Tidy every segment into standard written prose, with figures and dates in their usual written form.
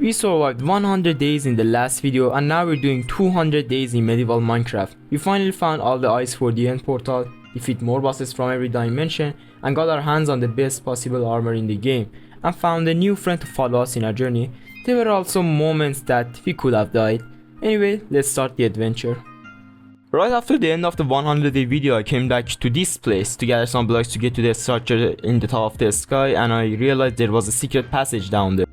We survived 100 days in the last video and now we're doing 200 days in medieval Minecraft. We finally found all the ice for the end portal, defeat more bosses from every dimension, and got our hands on the best possible armor in the game, and found a new friend to follow us in our journey. There were also moments that we could have died. Anyway, let's start the adventure. Right after the end of the 100 day video, I came back to this place to gather some blocks to get to the structure in the top of the sky, and I realized there was a secret passage down there.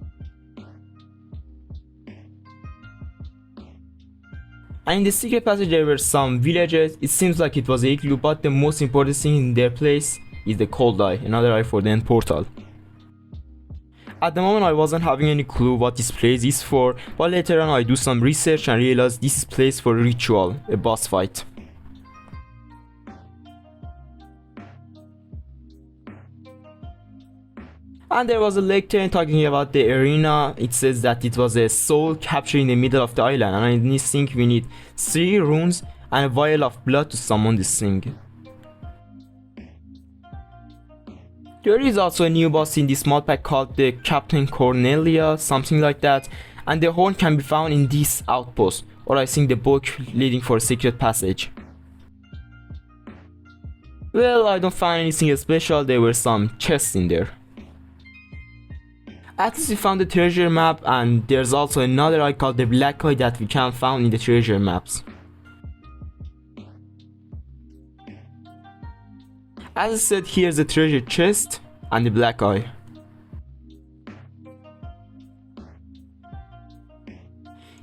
And in the secret passage there were some villages. It seems like it was a igloo, but the most important thing in their place is the cold eye, another eye for the end portal. At the moment I wasn't having any clue what this place is for, but later on I do some research and realized this is place for a ritual, a boss fight. And there was a lecture talking about the arena. It says that it was a soul captured in the middle of the island, and I think we need 3 runes and a vial of blood to summon this thing. There is also a new boss in this mod pack called the Captain Cornelia, something like that, and the horn can be found in this outpost, or I think the book leading for a secret passage. Well, I don't find anything special. There were some chests in there. At least we found the treasure map, and there's also another eye called the black eye that we can't find in the treasure maps. As I said, here's the treasure chest and the black eye.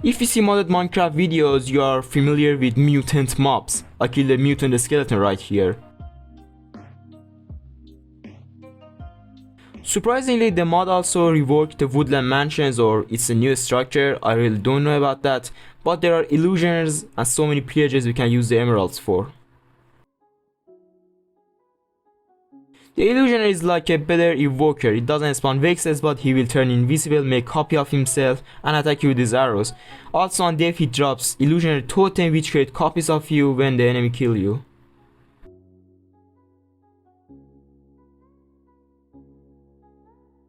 If you see modded Minecraft videos, you are familiar with mutant mobs. I killed a mutant skeleton right here. Surprisingly, the mod also reworked the Woodland mansions, or it's a new structure. I really don't know about that, but there are illusioners and so many pillages we can use the emeralds for. The illusioner is like a better evoker. It doesn't spawn vexes, but he will turn invisible, make a copy of himself, and attack you with his arrows. Also on death he drops illusionary totem, which create copies of you when the enemy kill you.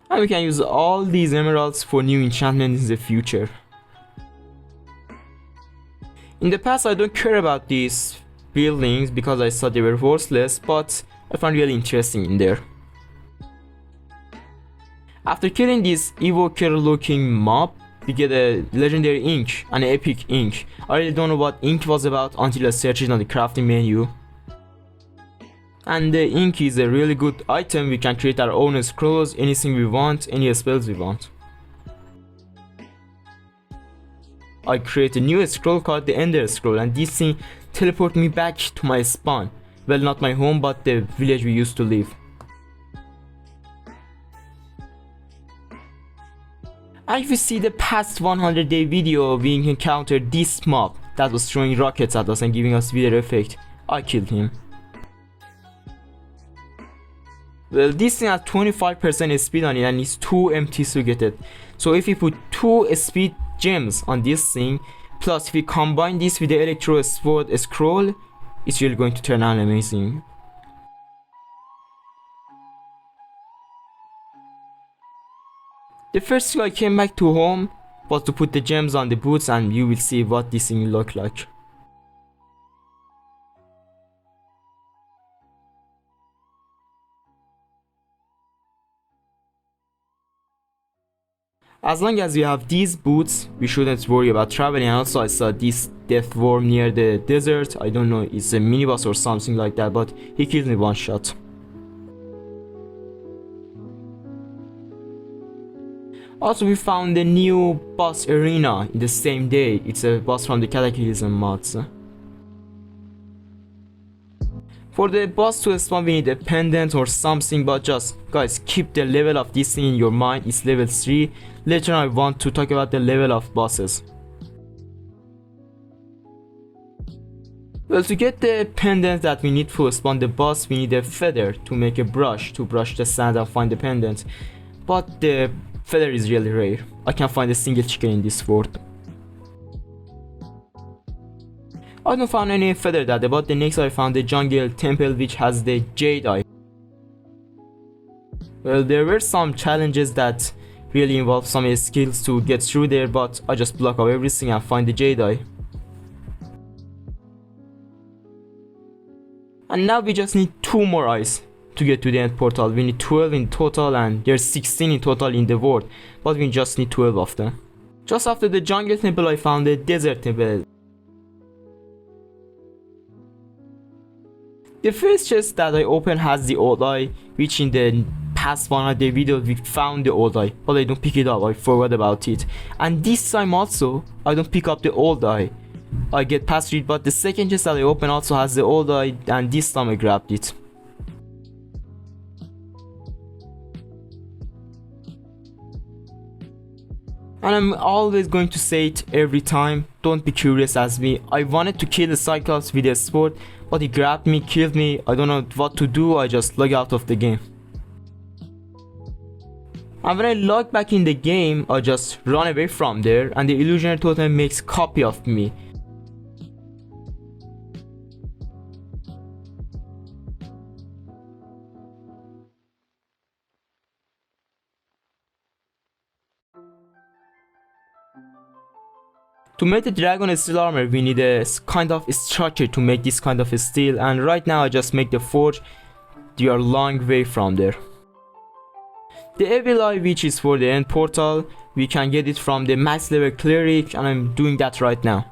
And we can use all these emeralds for new enchantments in the future. In the past I don't care about these buildings because I thought they were worthless, but I found really interesting in there. After killing this evoker looking mob, we get a legendary ink, an epic ink. I really don't know what ink was about until I searched it on the crafting menu. And the ink is a really good item. We can create our own scrolls, anything we want, any spells we want. I create a new scroll called the Ender scroll, and this thing teleports me back to my spawn. Well, not my home, but the village we used to live. And if you see the past 100 day video, we encountered this mob that was throwing rockets at us and giving us wither effect. I killed him. Well, this thing has 25% speed on it and it's too empty to get it. So if we put 2 speed gems on this thing, plus if we combine this with the electro sword scroll, it's really going to turn out amazing. The first thing I came back to home was to put the gems on the boots, and you will see what this thing look like. As long as we have these boots, we shouldn't worry about traveling. And also I saw this death worm near the desert. I don't know, it's a mini boss or something like that, but he killed me one shot. Also we found the new boss arena in the same day. It's a boss from the Cataclysm mods. For the boss to spawn we need a pendant or something, but just guys keep the level of this thing in your mind. It's level 3. Later on I want to talk about the level of bosses. Well, to get the pendant that we need to spawn the boss, we need a feather to make a brush to brush the sand and find the pendant. But the feather is really rare. I can't find a single chicken in this world. I don't find any feather that day, but the next I found the jungle temple which has the jade eye. Well, there were some challenges that really involve some skills to get through there, but I just block up everything and find the jade eye. And now we just need 2 more eyes to get to the end portal. We need 12 in total, and there's 16 in total in the world, but we just need 12 of them. Just after the jungle temple I found the desert temple. The first chest that I opened has the old eye, which in the past one of the videos we found the old eye, but I don't pick it up, I forgot about it. And this time also I don't pick up the old eye, I get past it, but the second chest that I opened also has the old eye, and this time I grabbed it. And I'm always going to say it every time, don't be curious as me. I wanted to kill the Cyclops with a sword, but he grabbed me, killed me. I don't know what to do, I just log out of the game. And when I log back in the game, I just run away from there, and the illusionary totem makes copy of me. To make the dragon steel armor, we need a kind of structure to make this kind of steel, and right now I just make the forge. We are a long way from there. The evil eye, which is for the end portal, we can get it from the max level cleric, and I'm doing that right now.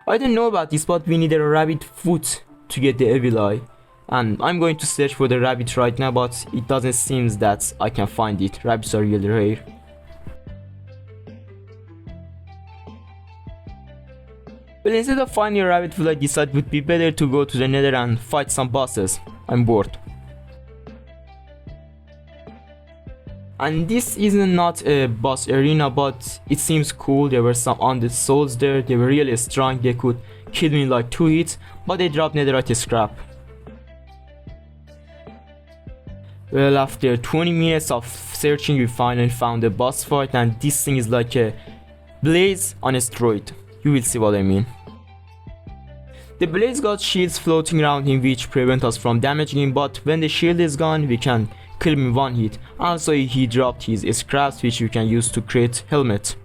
I don't know about this, but we need a rabbit foot to get the evil eye, and I'm going to search for the rabbit right now, but it doesn't seem that I can find it. Rabbits are really rare. But instead of finding a rabbit foot, I decided it would be better to go to the nether and fight some bosses. I'm bored. And this is not a boss arena, but it seems cool. There were some undead souls there. They were really strong. They could kill me in like 2 hits, but they dropped netherite scrap. Well, after 20 minutes of searching, we finally found a boss fight, and this thing is like a blaze on a steroid. You will see what I mean. The blaze got shields floating around him which prevent us from damaging him, but when the shield is gone we can kill him in 1 hit. Also he dropped his scraps which you can use to create helmet.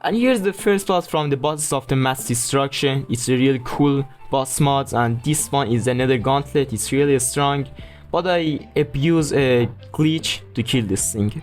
And here's the first boss from the bosses of the mass destruction. It's a really cool boss mod, and this one is another gauntlet. It's really strong, but I abuse a glitch to kill this thing.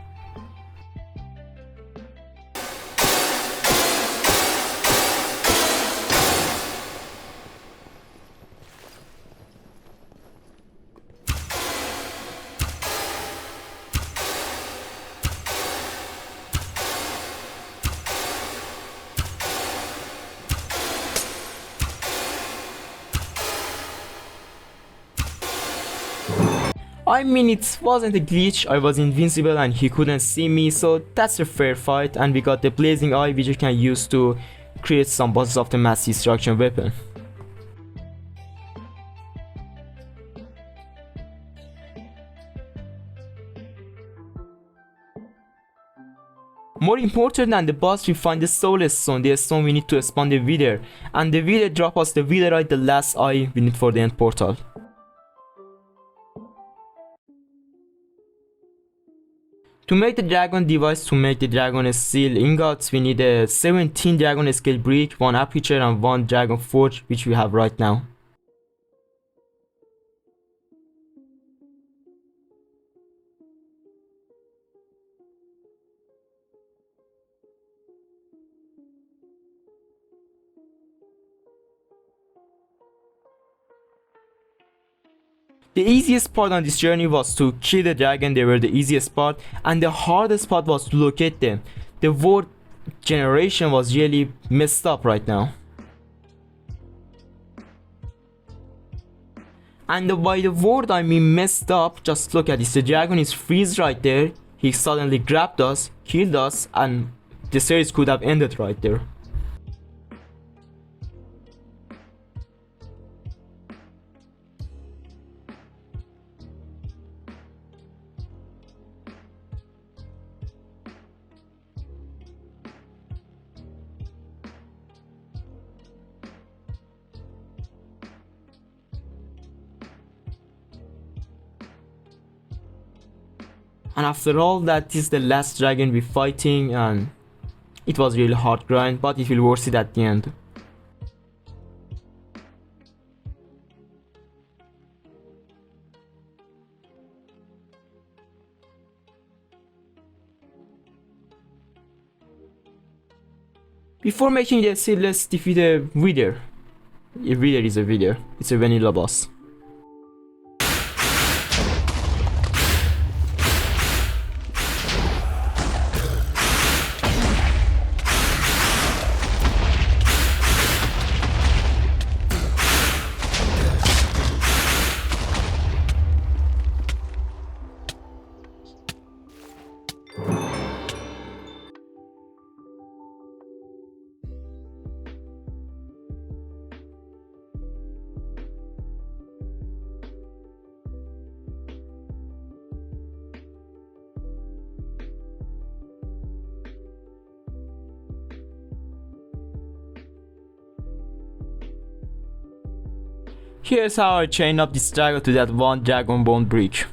I mean, it wasn't a glitch, I was invincible and he couldn't see me, so that's a fair fight, and we got the blazing eye which you can use to create some bosses of the mass destruction weapon. More important than the boss, we find the soulless stone, the stone we need to spawn the wither, and the wither drop us the witherite, the last eye we need for the end portal. To make the dragon device, to make the dragon steel ingots, we need a 17 dragon scale brick, 1 aperture and 1 dragon forge, which we have right now. The easiest part on this journey was to kill the dragon. They were the easiest part, and the hardest part was to locate them. The word generation was really messed up right now. And by the word I mean messed up, just look at this. The dragon is freeze right there. He suddenly grabbed us, killed us, and the series could have ended right there. And after all that, this is the last dragon we're fighting, and it was really hard grind, but it will worth it at the end. Before making the seal, let's defeat a wither. A wither is a wither. It's a vanilla boss. Here's how I chain up this dragon to that one dragon bone brick.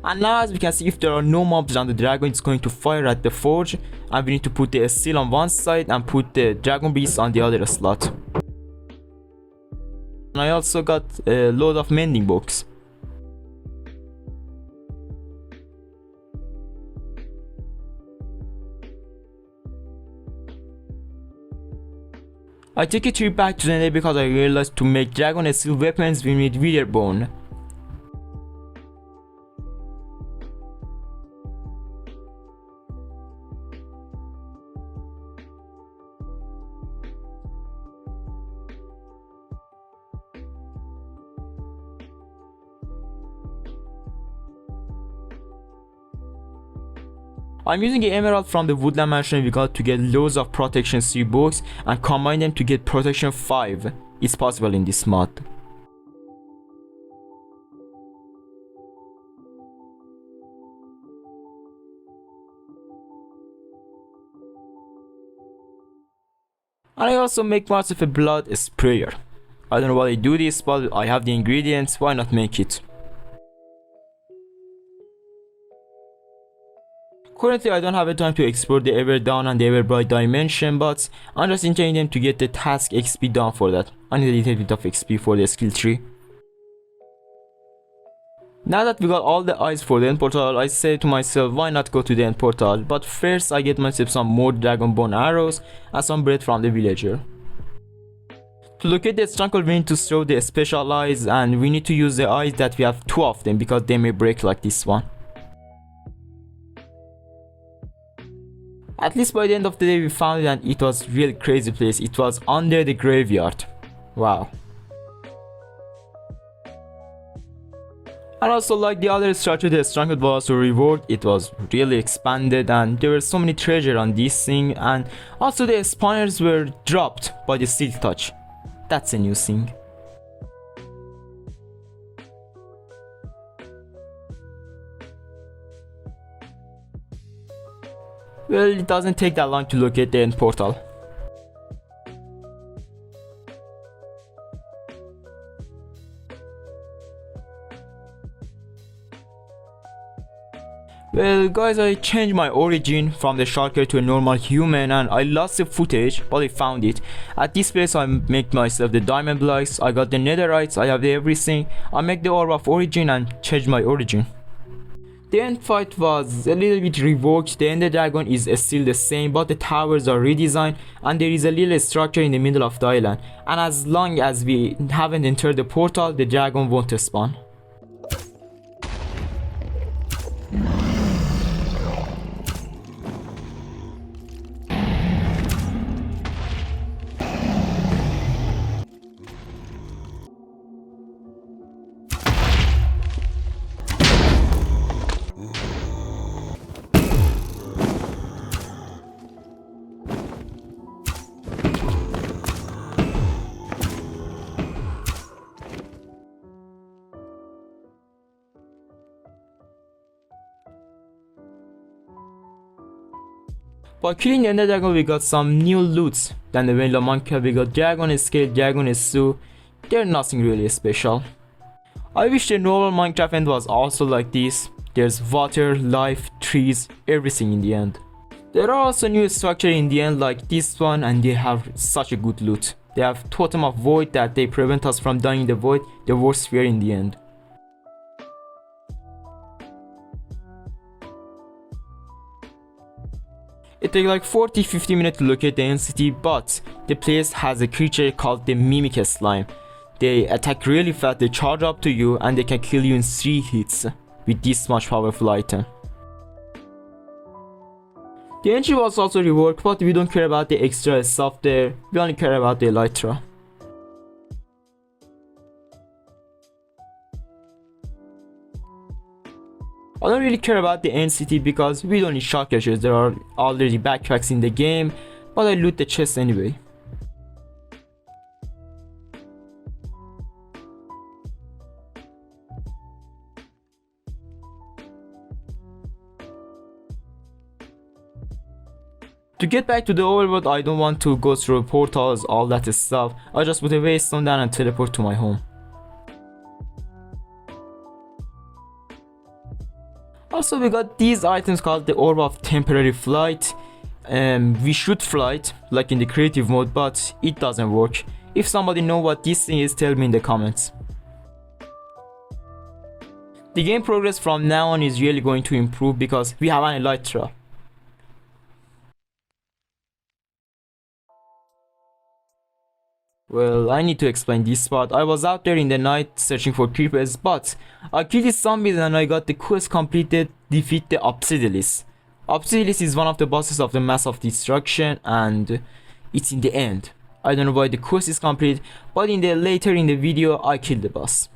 And now, as we can see, if there are no mobs on the dragon, it's going to fire at the forge, and we need to put the steel on one side and put the dragon beast on the other slot. And I also got a load of mending books. I took a trip back to the nether because I realized to make dragon and steel weapons we need wither bone. I'm using an emerald from the Woodland mansion we got to get loads of protection 3 books and combine them to get protection 5. It's possible in this mod. And I also make myself a blood sprayer. I don't know why I do this, but I have the ingredients, why not make it? Currently I don't have a time to explore the Ever Down and the Ever Bright dimension, but I'm just enjoying them to get the task XP done for that. I need a little bit of XP for the skill tree. Now that we got all the eyes for the end portal, I say to myself, why not go to the end portal? But first I get myself some more dragon bone arrows and some bread from the villager. To locate the stronghold we need to throw the special eyes, and we need to use the eyes that we have 2 of them because they may break like this one. At least by the end of the day we found it, and it was really crazy place. It was under the graveyard. Wow. And also, like the other structure, the stronghold was a reward. It was really expanded and there were so many treasure on this thing, and also the spawners were dropped by the steel touch. That's a new thing. Well, it doesn't take that long to locate the end portal. Well guys, I changed my origin from the shulker to a normal human, and I lost the footage, but I found it. At this place I make myself the diamond blocks, I got the netherites, I have everything. I make the orb of origin and change my origin. The end fight was a little bit revoked. The ender dragon is still the same, but the towers are redesigned and there is a little structure in the middle of the island, and as long as we haven't entered the portal, the dragon won't spawn. By killing the Ender Dragon, we got some new loots than the vanilla Minecraft. We got Dragon Scale, Dragon Stew. They're nothing really special. I wish the normal Minecraft end was also like this. There's water, life, trees, everything in the end. There are also new structure in the end like this one, and they have such a good loot. They have Totem of Void that they prevent us from dying in the void, the worst fear in the end. It takes like 40-50 minutes to locate the end city, but the place has a creature called the Mimic Slime. They attack really fast, they charge up to you, and they can kill you in 3 hits with this much powerful item. The engine was also reworked, but we don't care about the extra stuff there, we only care about the elytra. I don't really care about the end city because we don't need shot catchers, there are already backpacks in the game, but I loot the chest anyway. To get back to the overworld, I don't want to go through portals, all that stuff. I just put a waystone down and teleport to my home. Also, we got these items called the Orb of Temporary Flight. We should flight like in the creative mode, but it doesn't work. If somebody know what this thing is, tell me in the comments. The game progress from now on is really going to improve because we have an elytra. Well, I need to explain this part. I was out there in the night searching for creepers, but I killed these zombies and I got the quest completed, defeat the Obsidilis. Obsidilis is one of the bosses of the Mass of Destruction and it's in the end. I don't know why the quest is complete, but later in the video I killed the boss.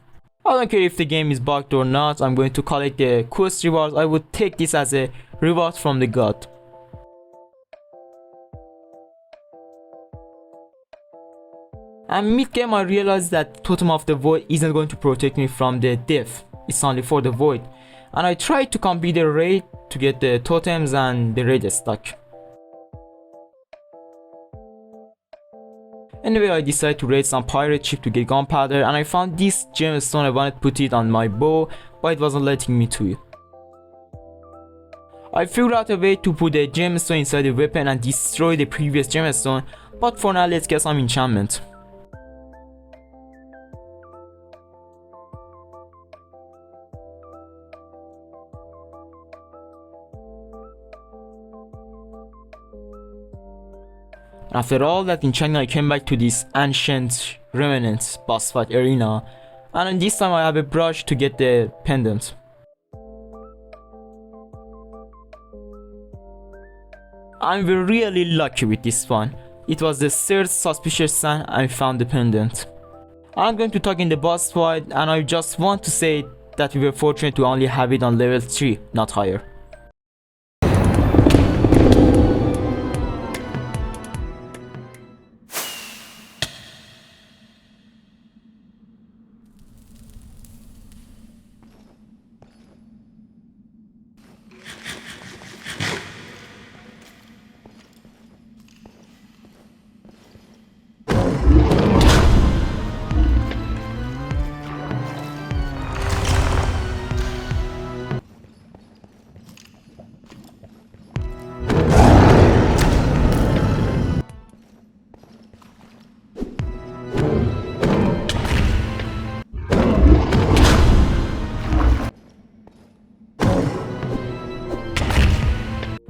I don't care if the game is bugged or not, I'm going to collect the quest rewards. I would take this as a reward from the god. And mid-game I realized that Totem of the Void isn't going to protect me from the death, it's only for the void. And I tried to complete the raid to get the totems and the raid is stuck. Anyway, I decided to raid some pirate ship to get gunpowder and I found this gemstone. I wanted to put it on my bow, but it wasn't letting me to it. I figured out a way to put the gemstone inside the weapon and destroy the previous gemstone, but for now let's get some enchantment. After all that enchanting, I came back to this ancient remnants boss fight arena, and this time I have a brush to get the pendant. I'm really lucky with this one. It was the 3rd suspicious sign I found the pendant. I'm going to talk in the boss fight and I just want to say that we were fortunate to only have it on level 3, not higher.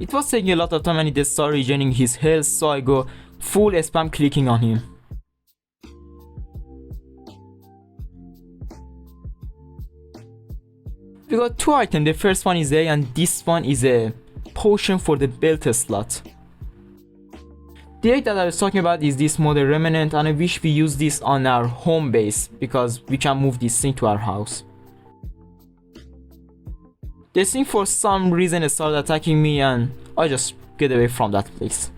It was taking a lot of time and it started regenerating his health, so I go full spam clicking on him. We got 2 items, the first one is A and this one is a potion for the belt slot. The egg that I was talking about is this model remnant and I wish we use this on our home base because we can move this thing to our house. This thing for some reason started attacking me and I just get away from that place.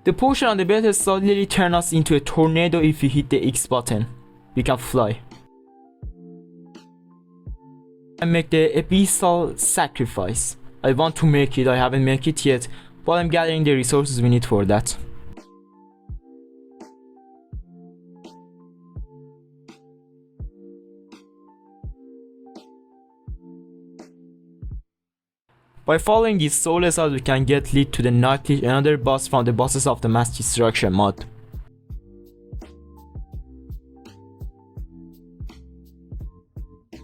The potion on the belt suddenly turns us into a tornado if we hit the X button. We can fly. I make the abyssal sacrifice. I want to make it, I haven't made it yet, but I'm gathering the resources we need for that. By following these soulless we can get lead to the Night Lich, another boss from the bosses of the Mass Destruction mod.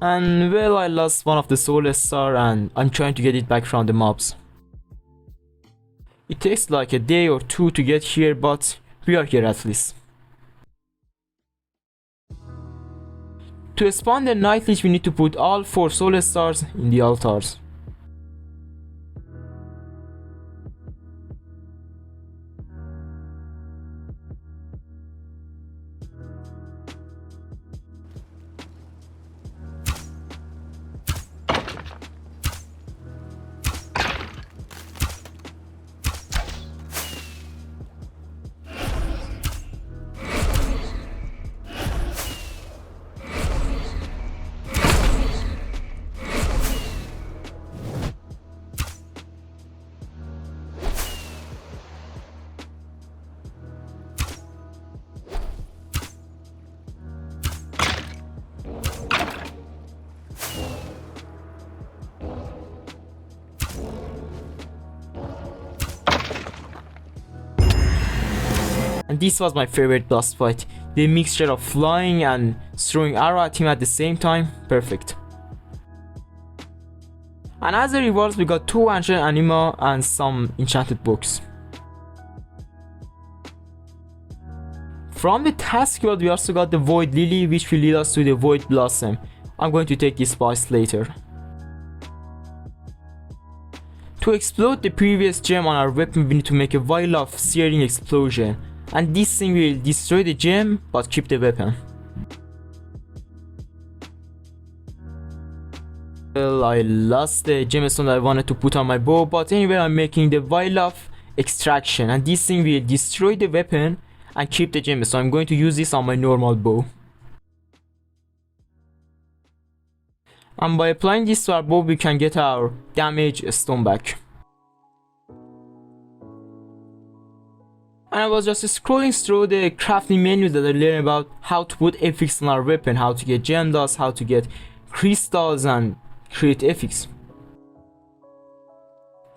And well, I lost one of the soulless star and I'm trying to get it back from the mobs. It takes like a day or two to get here, but we are here at least. To spawn the Night Lich we need to put all 4 soulless stars in the altars. And this was my favorite boss fight. The mixture of flying and throwing arrow at him at the same time, perfect. And as a reward we got 2 ancient anima and some enchanted books. From the task world we also got the Void Lily, which will lead us to the Void Blossom. I'm going to take this spice later. To explode the previous gem on our weapon we need to make a vial of searing explosion. And this thing will destroy the gem but keep the weapon. Well, I lost the gemstone I wanted to put on my bow, but anyway I'm making the vial of extraction and this thing will destroy the weapon and keep the gem, so I'm going to use this on my normal bow. And by applying this to our bow we can get our damage stone back. And I was just scrolling through the crafting menus that I learned about how to put effects on our weapon, how to get gem dust, how to get crystals and create effects.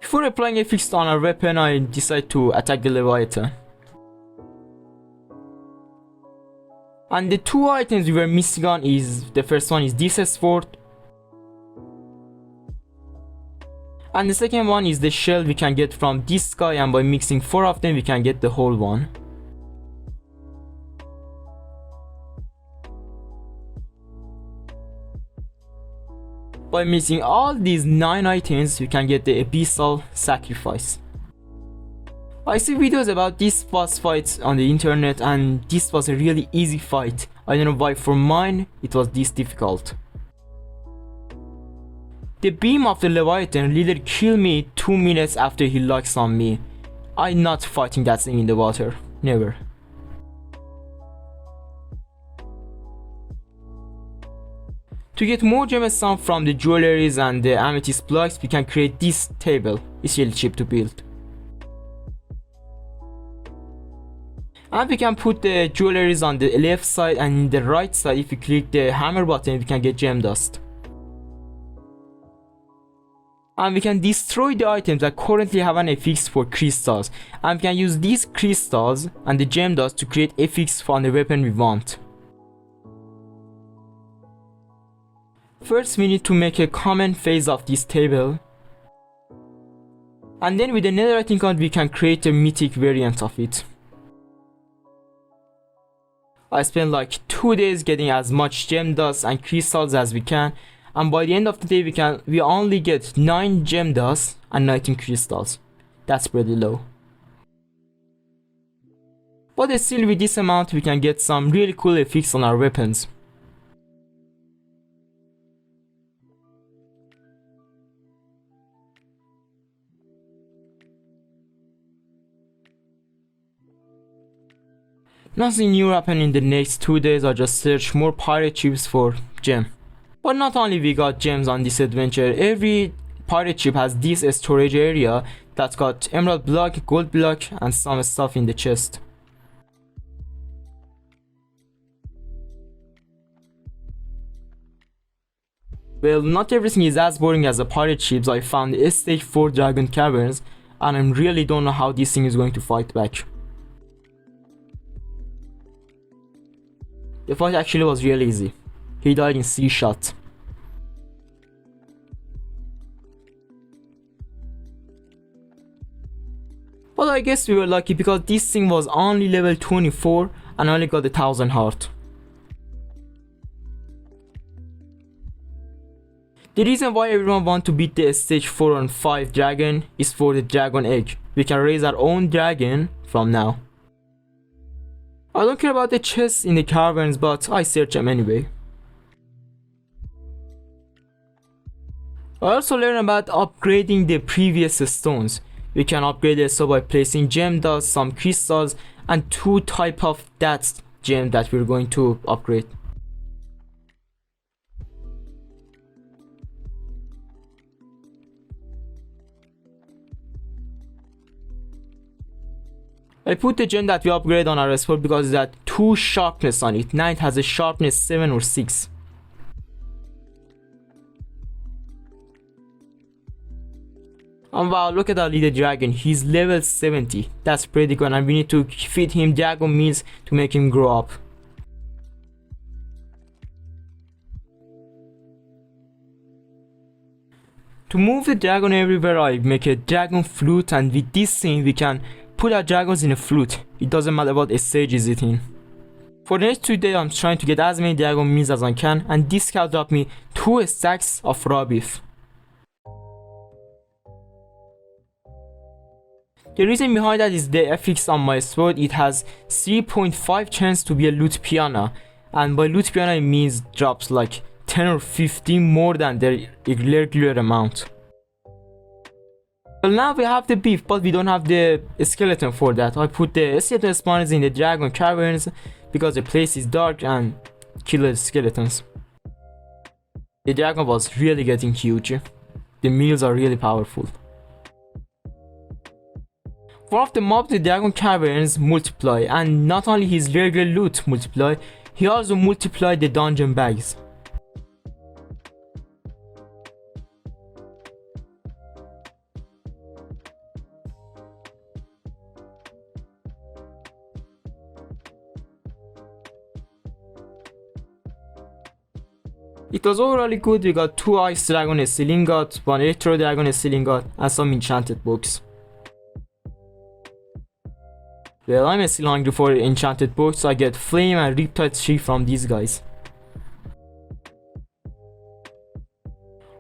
Before applying effects on our weapon I decided to attack the Leviathan. And the 2 items we were missing on is, the first one is this sword. And the second one is the shell we can get from this guy, and by mixing 4 of them we can get the whole one. By mixing all these 9 items we can get the abyssal sacrifice. I see videos about this boss fight on the internet and this was a really easy fight. I don't know why for mine it was this difficult. The beam of the Leviathan literally killed me 2 minutes after he locks on me. I'm not fighting that thing in the water, never. To get more gemstones from the jewelries and the amethyst blocks we can create this table. It's really cheap to build. And we can put the jewelries on the left side, and in the right side if we click the hammer button we can get gem dust. And we can destroy the items that currently have an affix for crystals, and we can use these crystals and the gem dust to create affix for the weapon we want. First we need to make a common phase of this table, and then with the netherite ingot we can create a mythic variant of it. I spent like 2 days getting as much gem dust and crystals as we can, and by the end of the day we only get 9 gem dust and 19 crystals. That's pretty low. But still with this amount we can get some really cool effects on our weapons. Nothing new happened in the next 2 days. I just searched more pirate ships for gem. But not only we got gems on this adventure, every pirate ship has this storage area that's got emerald block, gold block, and some stuff in the chest. Well, not everything is as boring as the pirate ships. I found stage 4 dragon caverns, and I really don't know how this thing is going to fight back. The fight actually was really easy. He died in 3 shots. But I guess we were lucky because this thing was only level 24 and I only got 1000 heart. The reason why everyone wants to beat the stage 4 and 5 dragon is for the dragon egg. We can raise our own dragon from now. I don't care about the chests in the caverns, but I search them anyway. I also learned about upgrading the previous stones. We can upgrade it so by placing gem dust, some crystals, and 2 type of that gem that we're going to upgrade. I put the gem that we upgrade on our sword because it had 2 sharpness on it. Now it has a sharpness 7 or 6. And wow, look at our leader dragon, he's level 70. That's pretty good, and we need to feed him dragon meals to make him grow up. To move the dragon everywhere, I make a dragon flute, and with this thing we can put our dragons in a flute. It doesn't matter what stage is it in. For the next 2 days I'm trying to get as many dragon meals as I can, and this cow dropped me 2 stacks of raw beef. The reason behind that is the FX on my sword. It has 3.5 chance to be a loot piano, and by loot piano it means drops like 10 or 15 more than the regular amount. Well, now we have the beef, but we don't have the skeleton for that. I put the skeleton spawners in the dragon caverns because the place is dark and kill the skeletons. The dragon was really getting huge. The meals are really powerful. One of the mobs in the dragon caverns multiply, and not only his regular loot multiply, he also multiplied the dungeon bags. It was overall good. We got 2 ice dragon stealing got, 1 electro dragon stealing got, and some enchanted books. Well, I'm still hungry for enchanted books, so I get flame and riptide 3 from these guys.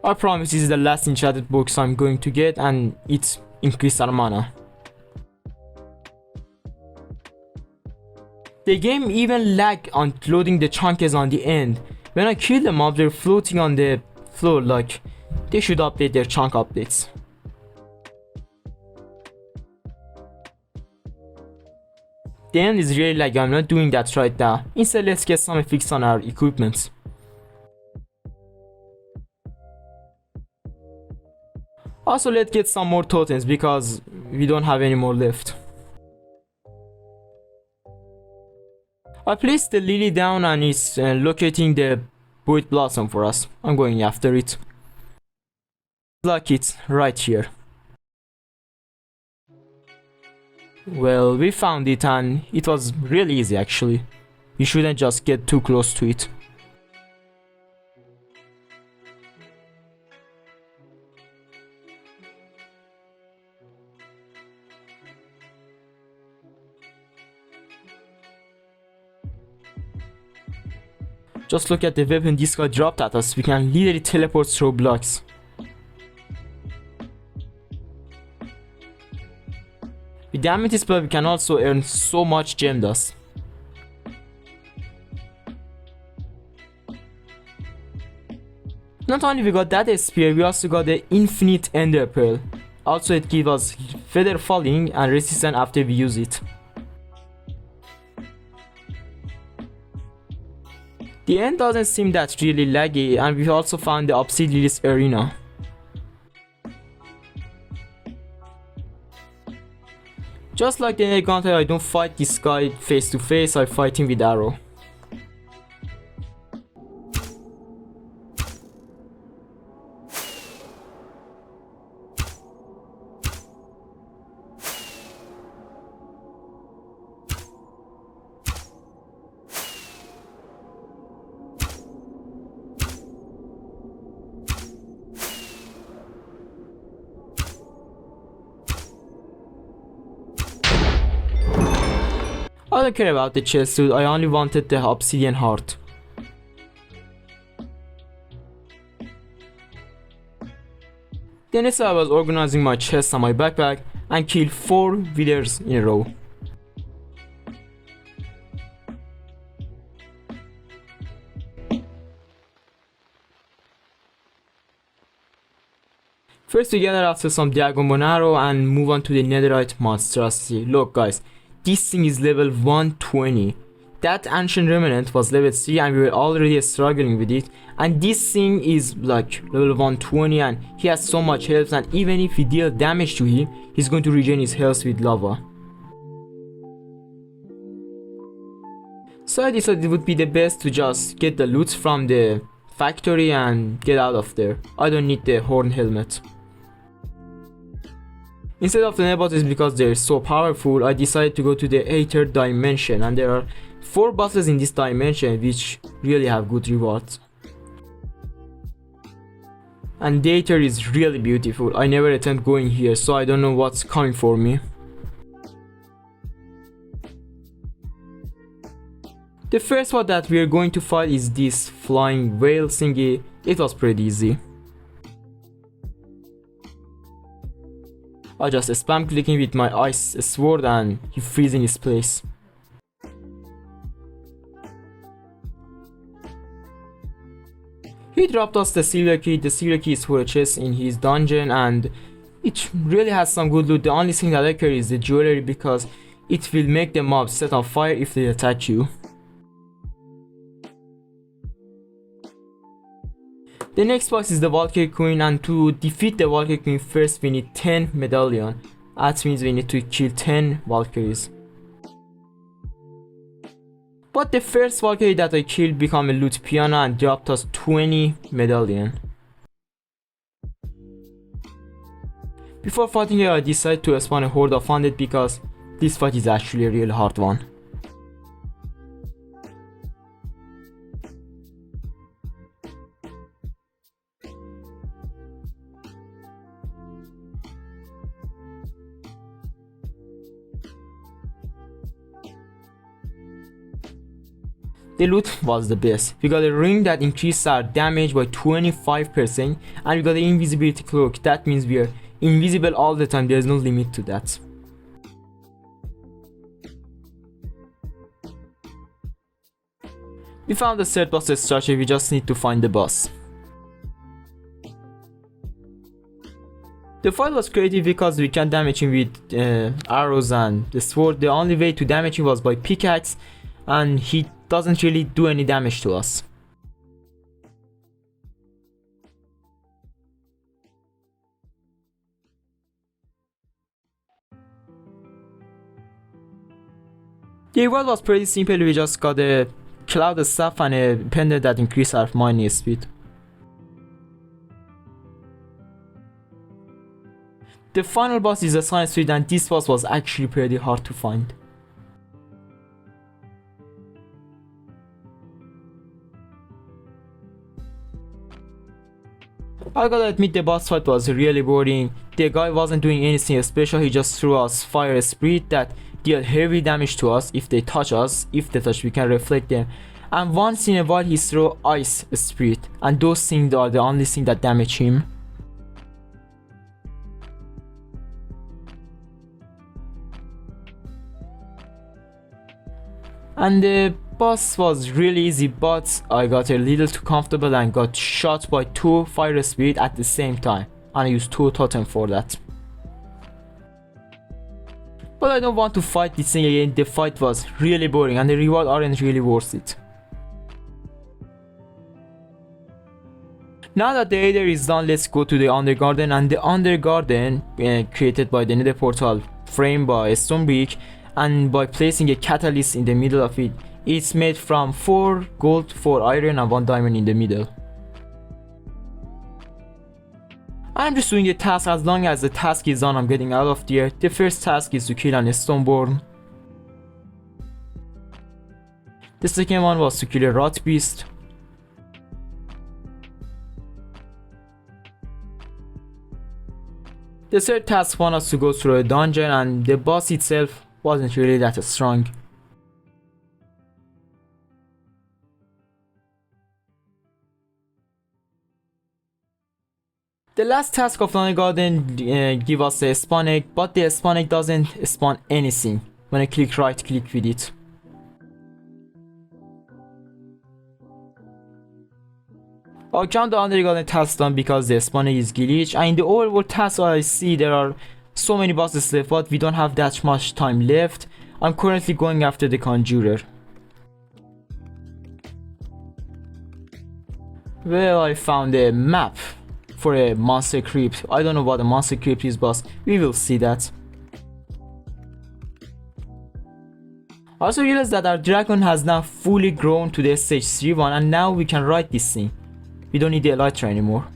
I promise this is the last enchanted books I'm going to get, and it's increased our mana. The game even lagged on loading the chunks on the end. When I kill the mobs, they're floating on the floor. Like, they should update their chunk updates. The end is really laggy. I'm not doing that right now. Instead, let's get some fix on our equipment. Also, let's get some more totems because we don't have any more left. I placed the lily down and it's locating the void blossom for us. I'm going after it. Like it's right here. Well, we found it and it was really easy actually. You shouldn't just get too close to it. Just look at the weapon this guy dropped at us. We can literally teleport through blocks. With the amethyst block we can also earn so much gem dust. Not only we got that spear, we also got the infinite ender pearl. Also it gives us feather falling and resistance after we use it. The The end doesn't seem that really laggy, and we also found the obsidian arena. Just like the Nether, I don't fight this guy face to face, I fight him with arrow. I don't care about the chest dude, I only wanted the obsidian heart. Then I was organizing my chest and my backpack and killed 4 withers in a row. First we gather after some diagon bone arrow and move on to the netherite monstrosity. Look guys, this thing is level 120. That ancient remnant was level 3 and we were already struggling with it. And this thing is like level 120 and he has so much health, and even if we deal damage to him, he's going to regain his health with lava. So I decided it would be the best to just get the loot from the factory and get out of there. I don't need the horn helmet. Instead of the nether because they're so powerful, I decided to go to the Aether dimension, and there are 4 bosses in this dimension which really have good rewards. And the Aether is really beautiful. I never attempt going here, so I don't know what's coming for me. The first one that we are going to fight is this flying whale thingy. It was pretty easy. I just spam clicking with my ice sword and he freezes in his place. He dropped us the silver key. The silver key is for a chest in his dungeon and it really has some good loot. The only thing that I care is the jewelry because it will make the mobs set on fire if they attack you. The next boss is the Valkyrie Queen, and to defeat the Valkyrie Queen first we need 10 medallion. That means we need to kill 10 Valkyries. But the first Valkyrie that I killed became a loot piano and dropped us 20 medallion. Before fighting her I decided to spawn a horde of undead because this fight is actually a real hard one. The loot was the best. We got a ring that increased our damage by 25% and we got the invisibility cloak. That means we are invisible all the time, there is no limit to that. We found the third boss structure, we just need to find the boss. The fight was creative because we can damage him with arrows and the sword. The only way to damage him was by pickaxe and he doesn't really do any damage to us. The reward was pretty simple, we just got a cloud staff and a pendant that increased our mining speed. The final boss is a science street and this boss was actually pretty hard to find. I gotta admit the boss fight was really boring. The guy wasn't doing anything special, he just threw us fire spirit that deal heavy damage to us if they touch us. If they touch we can reflect them. And once in a while he throw ice spirit and those things are the only thing that damage him. And the boss was really easy, but I got a little too comfortable and got shot by 2 fire spirit at the same time, and I used 2 totem for that. But I don't want to fight this thing again, the fight was really boring and the reward aren't really worth it. Now that the Aether is done, let's go to the Undergarden, and the Undergarden created by the nether portal, framed by a stone brick, and by placing a catalyst in the middle of it. It's made from 4 gold, 4 iron and 1 diamond in the middle. I'm just doing a task. As long as the task is done, I'm getting out of there. The first task is to kill an stoneborn. The second one was to kill a rot beast. The third task wanted us to go through a dungeon, and the boss itself wasn't really that strong. The last task of the Undergarden give us a spawn egg, but the spawn egg doesn't spawn anything when I right click with it. I'll count the Undergarden task done because the spawn egg is glitch, and in the overworld task I see there are so many bosses left, but we don't have that much time left. I'm currently going after the Conjurer. Well, I found a map for a monster crypt. I don't know what a monster crypt is, but we will see that. I also realized that our dragon has now fully grown to the stage 3-1, and now we can ride this thing. We don't need the elytra anymore.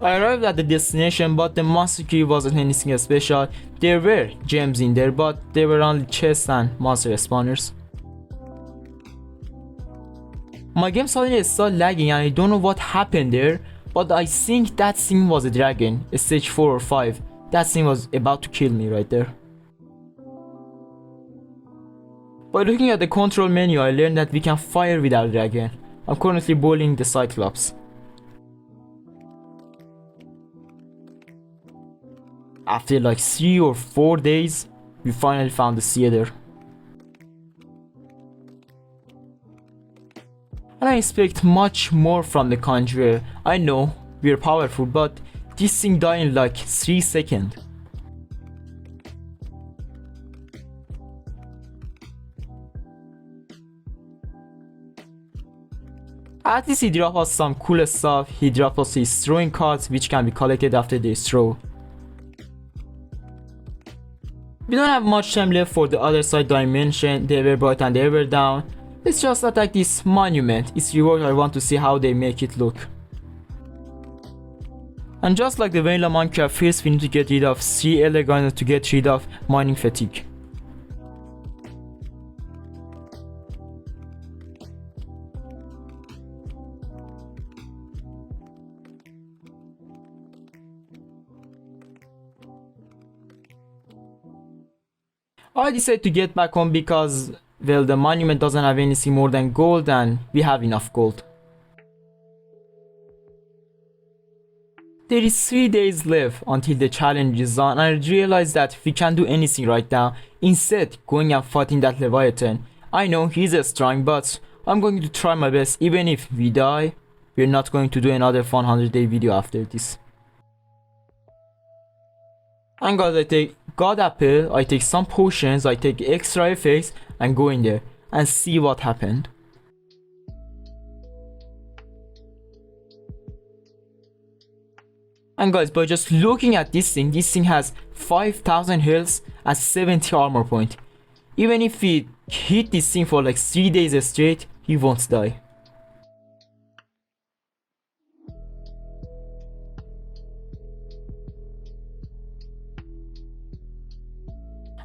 I arrived at the destination, but the monster cube wasn't anything special. There were gems in there, but they were only chests and monster spawners. My game suddenly started lagging, and I don't know what happened there, but I think that thing was a dragon, a stage 4 or 5. That thing was about to kill me right there. By looking at the control menu, I learned that we can fire with our dragon. I'm currently bowling the Cyclops. After like 3 or 4 days, we finally found the Aether. And I expect much more from the Conjurer. I know, we're powerful, but this thing died in like 3 seconds. At least he dropped us some cool stuff. He dropped us his throwing cards, which can be collected after they throw. We don't have much time left for the other side dimension, the Everbright and the Everdown. Let's just attack this monument. It's reward. I want to see how they make it look. And just like the vanilla Minecraft, first we need to get rid of 3 elder guns to get rid of mining fatigue. I decided to get back home because, well, the monument doesn't have anything more than gold, and we have enough gold. There is 3 days left until the challenge is done, and I realized that we can't do anything right now. Instead, going and fighting that Leviathan. I know he's strong, but I'm going to try my best. Even if we die, we're not going to do another 100-day video after this. And guys, I take God Apple, I take some potions, I take extra effects, and go in there and see what happened. And guys, by just looking at this thing has 5000 health and 70 armor point. Even if we hit this thing for like 3 days straight, he won't die.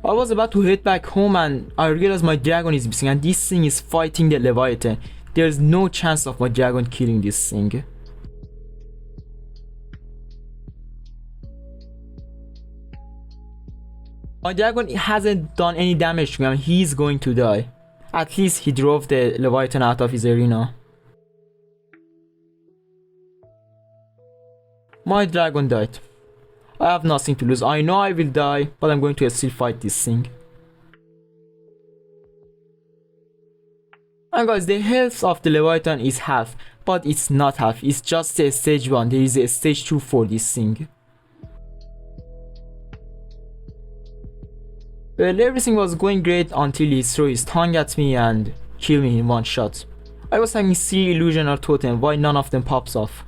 I was about to head back home and I realized my dragon is missing, and this thing is fighting the Leviathan. There's no chance of my dragon killing this thing. My dragon hasn't done any damage to him. He's going to die. At least he drove the Leviathan out of his arena. My dragon died. I have nothing to lose. I know I will die, but I'm going to still fight this thing. And guys, the health of the Leviathan is half, but it's not half. It's just a stage 1. There is a stage 2 for this thing. Well, everything was going great until he threw his tongue at me and killed me in one shot. I was having 3 illusion or totem, why none of them pops off?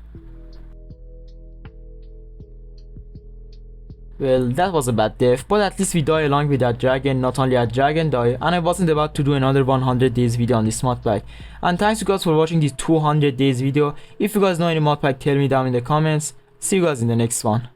Well, that was a bad death, but at least we die along with that dragon. Not only a dragon died, and I wasn't about to do another 100 days video on this mod pack. And thanks you guys for watching this 200 days video. If you guys know any mod pack, tell me down in the comments. See you guys in the next one.